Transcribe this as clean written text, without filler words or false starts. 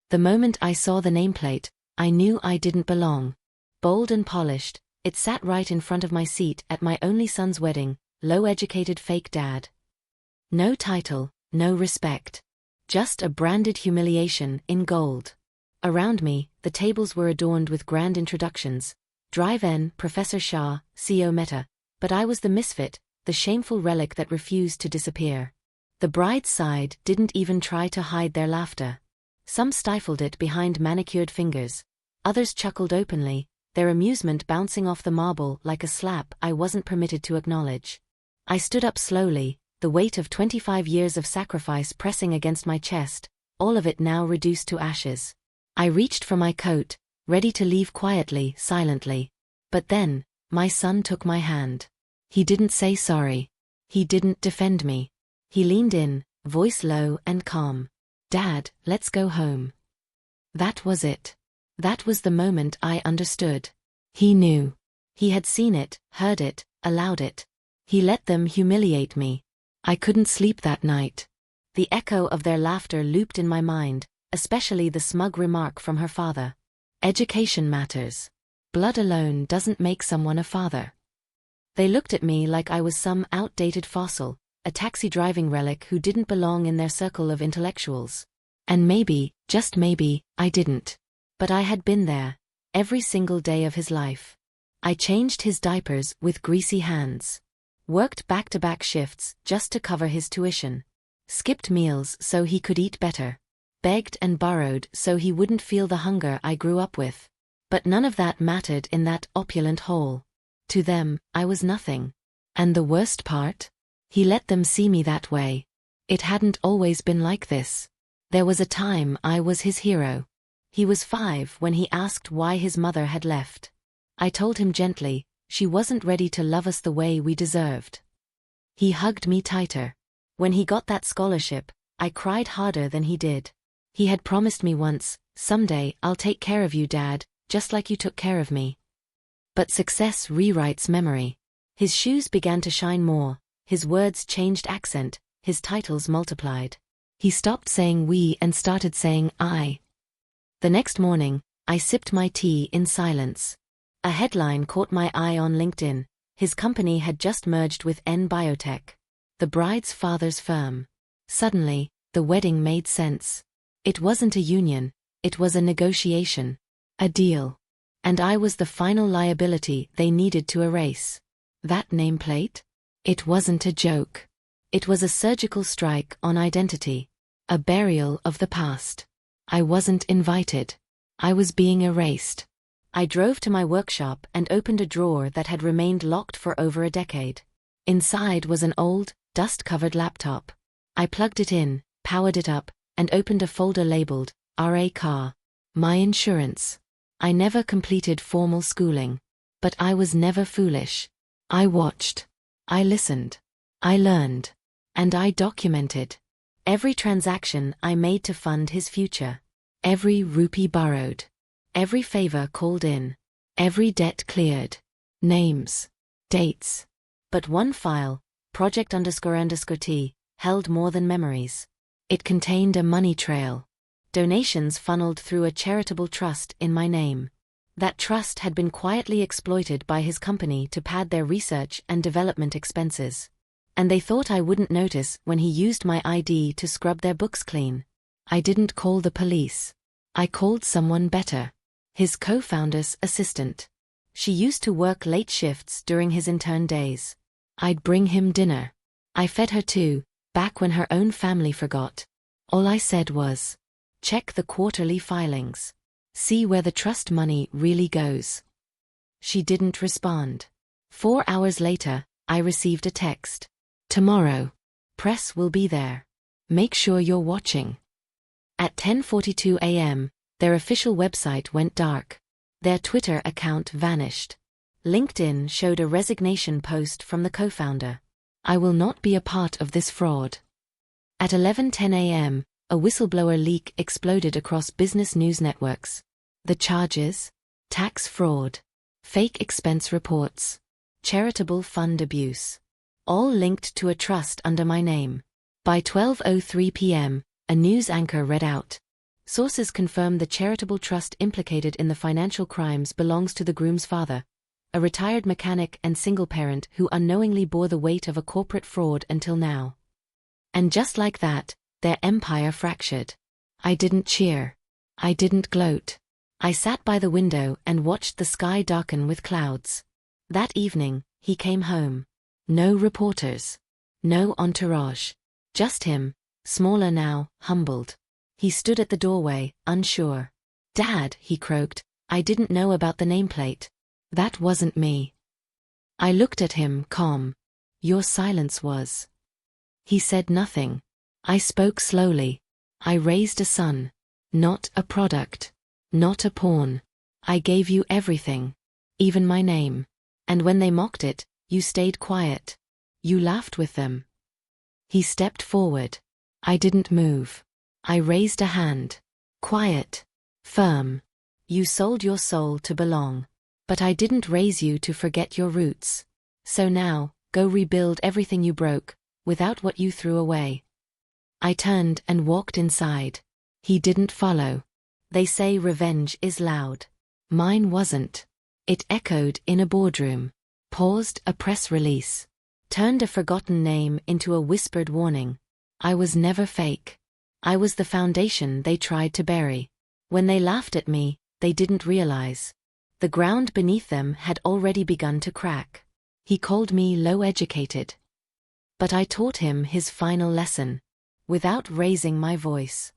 The moment I saw the nameplate, I knew I didn't belong. Bold and polished, it sat right in front of my seat at my only son's wedding, low-educated fake dad. No title, no respect. Just a branded humiliation in gold. Around me, the tables were adorned with grand introductions. Drive N, Professor Shah, SEO Meta. But I was the misfit, the shameful relic that refused to disappear. The bride's side didn't even try to hide their laughter. Some stifled it behind manicured fingers. Others chuckled openly, their amusement bouncing off the marble like a slap I wasn't permitted to acknowledge. I stood up slowly, the weight of 25 years of sacrifice pressing against my chest, all of it now reduced to ashes. I reached for my coat, ready to leave quietly, silently. But then, my son took my hand. He didn't say sorry. He didn't defend me. He leaned in, voice low and calm. "Dad, let's go home." That was it. That was the moment I understood. He knew. He had seen it, heard it, allowed it. He let them humiliate me. I couldn't sleep that night. The echo of their laughter looped in my mind, especially the smug remark from her father. "Education matters. Blood alone doesn't make someone a father." They looked at me like I was some outdated fossil, a taxi-driving relic who didn't belong in their circle of intellectuals. And maybe, just maybe, I didn't. But I had been there, every single day of his life. I changed his diapers with greasy hands. Worked back-to-back shifts just to cover his tuition. Skipped meals so he could eat better. Begged and borrowed so he wouldn't feel the hunger I grew up with. But none of that mattered in that opulent hole. To them, I was nothing. And the worst part? He let them see me that way. It hadn't always been like this. There was a time I was his hero. He was 5 when he asked why his mother had left. I told him gently, she wasn't ready to love us the way we deserved. He hugged me tighter. When he got that scholarship, I cried harder than he did. He had promised me once, "Someday I'll take care of you, Dad, just like you took care of me." But success rewrites memory. His shoes began to shine more, his words changed accent, his titles multiplied. He stopped saying we and started saying I. The next morning, I sipped my tea in silence. A headline caught my eye on LinkedIn. His company had just merged with N Biotech, the bride's father's firm. Suddenly, the wedding made sense. It wasn't a union, it was a negotiation. A deal. And I was the final liability they needed to erase. That nameplate? It wasn't a joke. It was a surgical strike on identity. A burial of the past. I wasn't invited. I was being erased. I drove to my workshop and opened a drawer that had remained locked for over a decade. Inside was an old, dust-covered laptop. I plugged it in, powered it up, and opened a folder labeled, RA Car. My insurance. I never completed formal schooling. But I was never foolish. I watched. I listened. I learned. And I documented. Every transaction I made to fund his future. Every rupee borrowed. Every favor called in. Every debt cleared. Names. Dates. But one file, project__T, held more than memories. It contained a money trail. Donations funneled through a charitable trust in my name. That trust had been quietly exploited by his company to pad their research and development expenses. And they thought I wouldn't notice when he used my ID to scrub their books clean. I didn't call the police. I called someone better. His co-founder's assistant. She used to work late shifts during his intern days. I'd bring him dinner. I fed her too, back when her own family forgot. All I said was, "Check the quarterly filings. See where the trust money really goes." She didn't respond. 4 hours later, I received a text. "Tomorrow. Press will be there. Make sure you're watching." At 10:42 a.m., their official website went dark. Their Twitter account vanished. LinkedIn showed a resignation post from the co-founder. "I will not be a part of this fraud." At 11:10 a.m., a whistleblower leak exploded across business news networks. The charges? Tax fraud. Fake expense reports. Charitable fund abuse. All linked to a trust under my name. By 12:03 p.m., a news anchor read out, Sources confirm the charitable trust implicated in the financial crimes belongs to the groom's father, a retired mechanic and single parent who unknowingly bore the weight of a corporate fraud until now. And just like that, their empire fractured. I didn't cheer. I didn't gloat. I sat by the window and watched the sky darken with clouds. That evening, he came home. No reporters. No entourage. Just him, smaller now, humbled. He stood at the doorway, unsure. "Dad," he croaked, "I didn't know about the nameplate. That wasn't me." I looked at him, calm. "Your silence was." He said nothing. I spoke slowly. "I raised a son. Not a product. Not a pawn. I gave you everything. Even my name. And when they mocked it, you stayed quiet. You laughed with them." He stepped forward. I didn't move. I raised a hand. Quiet. Firm. "You sold your soul to belong. But I didn't raise you to forget your roots. So now, go rebuild everything you broke, without what you threw away." I turned and walked inside. He didn't follow. They say revenge is loud. Mine wasn't. It echoed in a boardroom. Paused a press release. Turned a forgotten name into a whispered warning. I was never fake. I was the foundation they tried to bury. When they laughed at me, they didn't realize. The ground beneath them had already begun to crack. He called me low-educated. But I taught him his final lesson, without raising my voice.